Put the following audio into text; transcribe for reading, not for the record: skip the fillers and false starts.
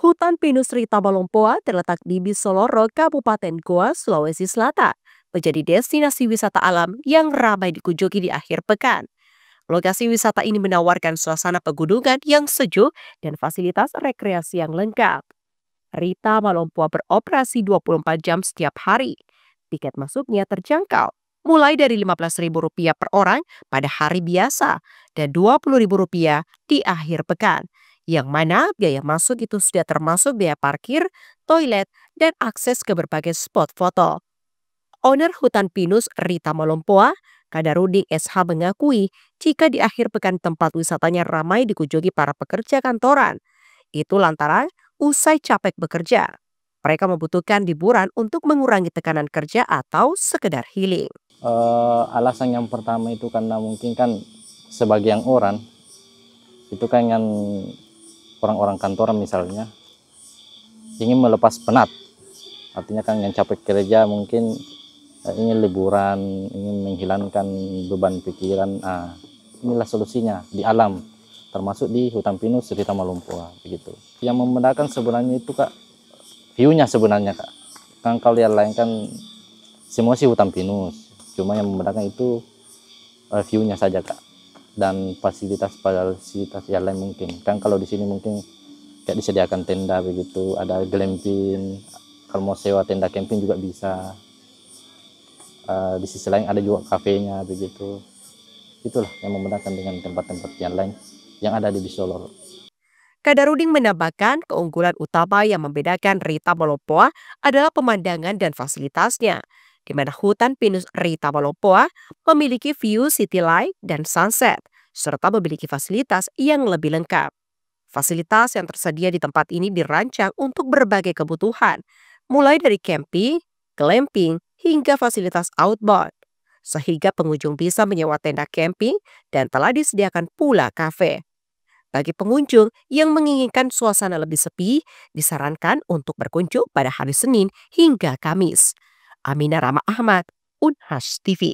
Hutan pinus Rita Malompoa terletak di Bisoloro, Kabupaten Goa, Sulawesi Selatan, menjadi destinasi wisata alam yang ramai dikunjungi di akhir pekan. Lokasi wisata ini menawarkan suasana pegunungan yang sejuk dan fasilitas rekreasi yang lengkap. Rita Malompoa beroperasi 24 jam setiap hari. Tiket masuknya terjangkau, mulai dari Rp15.000 per orang pada hari biasa dan Rp20.000 di akhir pekan. Yang mana biaya masuk itu sudah termasuk biaya parkir, toilet, dan akses ke berbagai spot foto. Owner hutan pinus Rita Malompoa, Kadarudin SH mengakui jika di akhir pekan tempat wisatanya ramai dikunjungi para pekerja kantoran. Itu lantaran usai capek bekerja. Mereka membutuhkan liburan untuk mengurangi tekanan kerja atau sekedar healing. Alasan yang pertama itu karena mungkin kan sebagian orang itu kan yang orang-orang kantoran misalnya ingin melepas penat. Artinya kan yang capek kerja mungkin ingin liburan, ingin menghilangkan beban pikiran. Inilah solusinya di alam, termasuk di hutan pinus Rita Malompoa begitu. Yang membedakan sebenarnya itu Kak, view-nya sebenarnya Kak. Kan kalau yang lain kan semua sih hutan pinus, cuma yang membedakan itu view-nya saja Kak. Dan fasilitas yang lain mungkin. Kan kalau di sini mungkin kayak disediakan tenda begitu, ada glamping, kalau mau sewa tenda camping juga bisa. Di sisi lain ada juga kafenya begitu. Itulah yang membedakan dengan tempat-tempat yang lain yang ada di Bisoloro. Kadarudin menambahkan keunggulan utama yang membedakan Rita Malompoa adalah pemandangan dan fasilitasnya, di mana hutan pinus Rita Malompoa memiliki view city light dan sunset, serta memiliki fasilitas yang lebih lengkap. Fasilitas yang tersedia di tempat ini dirancang untuk berbagai kebutuhan, mulai dari camping, glamping, hingga fasilitas outbound, sehingga pengunjung bisa menyewa tenda camping dan telah disediakan pula kafe. Bagi pengunjung yang menginginkan suasana lebih sepi, disarankan untuk berkunjung pada hari Senin hingga Kamis. Aminah Rahma Ahmad, Unhas TV.